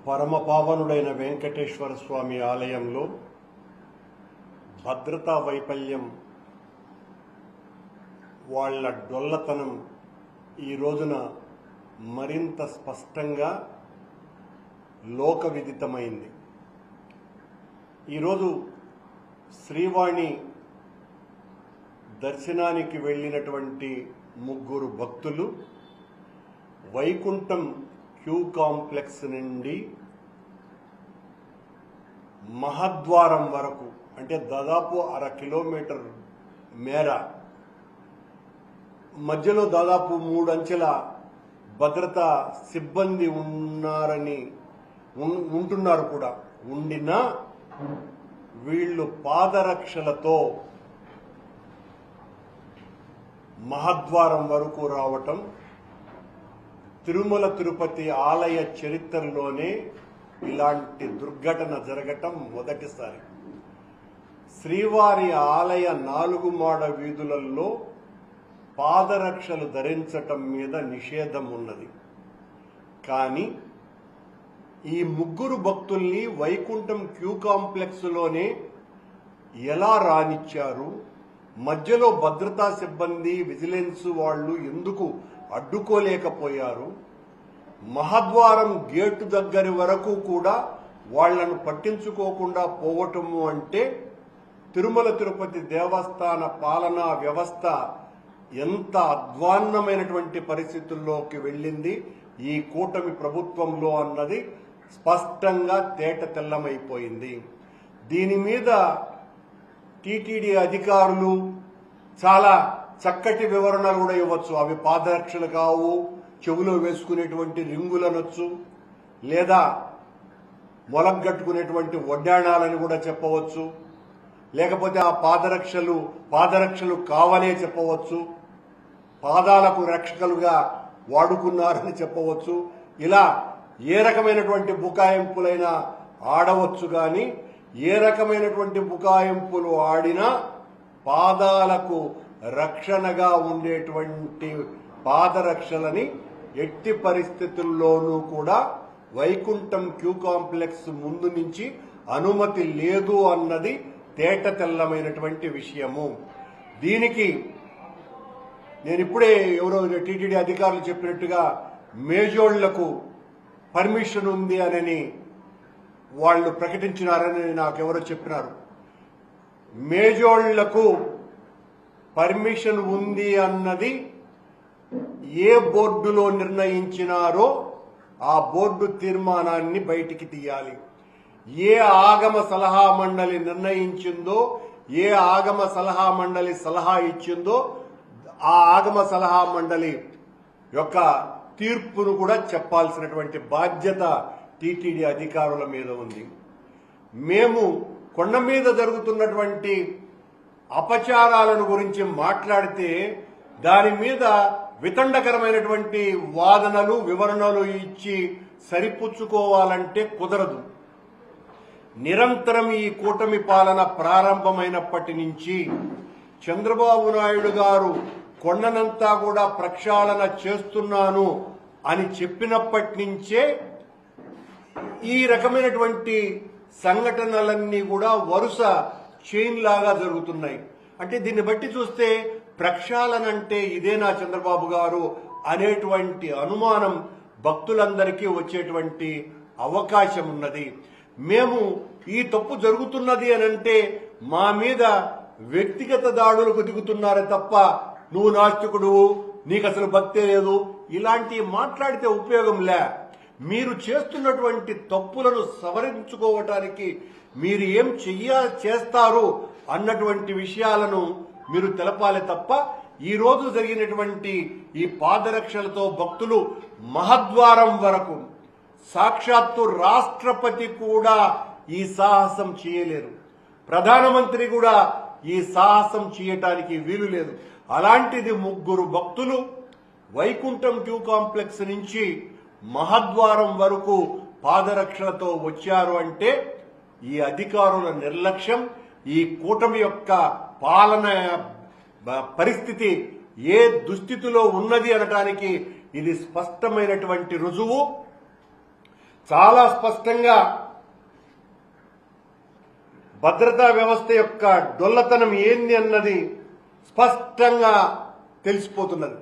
పరమపావనుడైన వెంకటేశ్వర స్వామి ఆలయంలో భద్రతా వైఫల్యం, వాళ్ళ డొల్లతనం ఈ రోజున మరింత స్పష్టంగా లోకవిదితమైంది. ఈరోజు శ్రీవాణి దర్శనానికి వెళ్ళినటువంటి ముగ్గురు భక్తులు వైకుంఠం క్యూ కాంప్లెక్స్ నుండి మహద్వారం వరకు, అంటే దాదాపు 1/2 కిలోమీటర్ మేర మధ్యలో దాదాపు 3 అంచెల భద్రతా సిబ్బంది ఉంటున్నారు కూడా. ఉండినా వీళ్ళు పాదరక్షలతో మహద్వారం వరకు రావటం తిరుమల తిరుపతి ఆలయ చరిత్రలోనే ఇలాంటి దుర్ఘటన జరగటం మొదటిసారి. శ్రీవారి ఆలయ 4 మాడ వీధులలో పాదరక్షలు ధరించటం మీద నిషేధం ఉన్నది. కానీ ఈ ముగ్గురు భక్తుల్ని వైకుంఠం క్యూ కాంప్లెక్స్ లోనే ఎలా రానిచ్చారు? మధ్యలో భద్రతా సిబ్బంది, విజిలెన్స్ వాళ్ళు ఎందుకు అడ్డుకోలేకపోయారు? మహద్వారం గేటు దగ్గర వరకు కూడా వాళ్లను పట్టించుకోకుండా పోవటము అంటే తిరుమల తిరుపతి దేవస్థాన పాలనా వ్యవస్థ ఎంత అధ్వాన్నమైనటువంటి పరిస్థితుల్లోకి వెళ్ళింది ఈ కూటమి ప్రభుత్వంలో అన్నది స్పష్టంగా తేట తెల్లమైపోయింది. దీని మీద టీటీడీ అధికారులు చాలా చక్కటి వివరణలు కూడా ఇవ్వచ్చు. అవి పాదరక్షలు కావు, చెవులో వేసుకునేటువంటి రింగులనొచ్చు, లేదా మొలగట్టుకునేటువంటి వడ్డాణాలని కూడా చెప్పవచ్చు, లేకపోతే ఆ పాదరక్షలు కావనే చెప్పవచ్చు, పాదాలకు రక్షకులుగా వాడుకున్నారని చెప్పవచ్చు. ఇలా ఏ రకమైనటువంటి బుకాయింపులైనా ఆడవచ్చు. కానీ ఏ రకమైనటువంటి బుకాయింపులు ఆడినా పాదాలకు రక్షణగా ఉండేటువంటి పాదరక్షలని ఎట్టి పరిస్థితుల్లోనూ కూడా వైకుంఠం క్యూ కాంప్లెక్స్ ముందు నుంచి అనుమతి లేదు అన్నది తేట తెల్లమైనటువంటి విషయము. దీనికి నేను ఇప్పుడే ఎవరో టీటీడీ అధికారులు చెప్పినట్టుగా మేజోళ్లకు పర్మిషన్ ఉంది అని వాళ్ళు ప్రకటించినారని నాకెవరో చెప్పినారు. మేజోళ్లకు పర్మిషన్ ఉంది అన్నది ఏ బోర్డులో నిర్ణయించినారో ఆ బోర్డు తీర్మానాన్ని బయటికి తీయాలి. ఏ ఆగమ సలహా మండలి నిర్ణయించిందో, ఏ ఆగమ సలహా మండలి సలహా ఇచ్చిందో ఆ ఆగమ సలహా మండలి యొక్క తీర్పును కూడా చెప్పాల్సినటువంటి బాధ్యత టీటీడీ అధికారుల మీద ఉంది. మేము కొండ మీద జరుగుతున్నటువంటి అపచారాలను గురించి మాట్లాడితే దాని మీద వితండకరమైనటువంటి వాదనలు, వివరణలు ఇచ్చి సరిపుచ్చుకోవాలంటే కుదరదు. నిరంతరం ఈ కూటమి పాలన ప్రారంభమైనప్పటి నుంచి చంద్రబాబు నాయుడు గారు కొండనంతా కూడా ప్రక్షాళన చేస్తున్నాను అని చెప్పినప్పటి నుంచే ఈ రకమైనటువంటి సంఘటనలన్నీ కూడా వరుస చైన్ లాగా జరుగుతున్నాయి. అంటే దీన్ని బట్టి చూస్తే ప్రక్షాళన అంటే ఇదేనా చంద్రబాబు గారు అనేటువంటి అనుమానం భక్తులందరికీ వచ్చేటువంటి అవకాశం ఉన్నది. మేము ఈ తప్పు జరుగుతున్నది అనంటే మా మీద వ్యక్తిగత దాడులకు దిగుతున్నారే తప్ప నువ్వు నాస్తికుడు, నీకు అసలు భక్తే లేదు, ఇలాంటి మాట్లాడితే ఉపయోగం లే. మీరు చేస్తున్నటువంటి తప్పులను సవరించుకోవటానికి మీరు ఏం చేస్తారు అన్నటువంటి విషయాలను మీరు తెలపాలి తప్ప ఈ రోజు జరిగినటువంటి ఈ పాదరక్షలతో భక్తులు మహద్వారం వరకు, సాక్షాత్తు రాష్ట్రపతి కూడా ఈ సాహసం చేయలేరు, ప్రధానమంత్రి కూడా ఈ సాహసం చేయటానికి వీలు లేదు. అలాంటిది ముగ్గురు భక్తులు వైకుంఠం క్యూ కాంప్లెక్స్ నుంచి మహద్వారం వరకు పాదరక్షలతో వచ్చారు అంటే ఈ అధికారుల నిర్లక్ష్యం, ఈ కూటమి యొక్క పాలన పరిస్థితి ఏ దుస్థితిలో ఉన్నది అనటానికి ఇది స్పష్టమైనటువంటి రుజువు. చాలా స్పష్టంగా భద్రతా వ్యవస్థ యొక్క డొల్లతనం ఏంది అన్నది స్పష్టంగా తెలిసిపోతున్నది.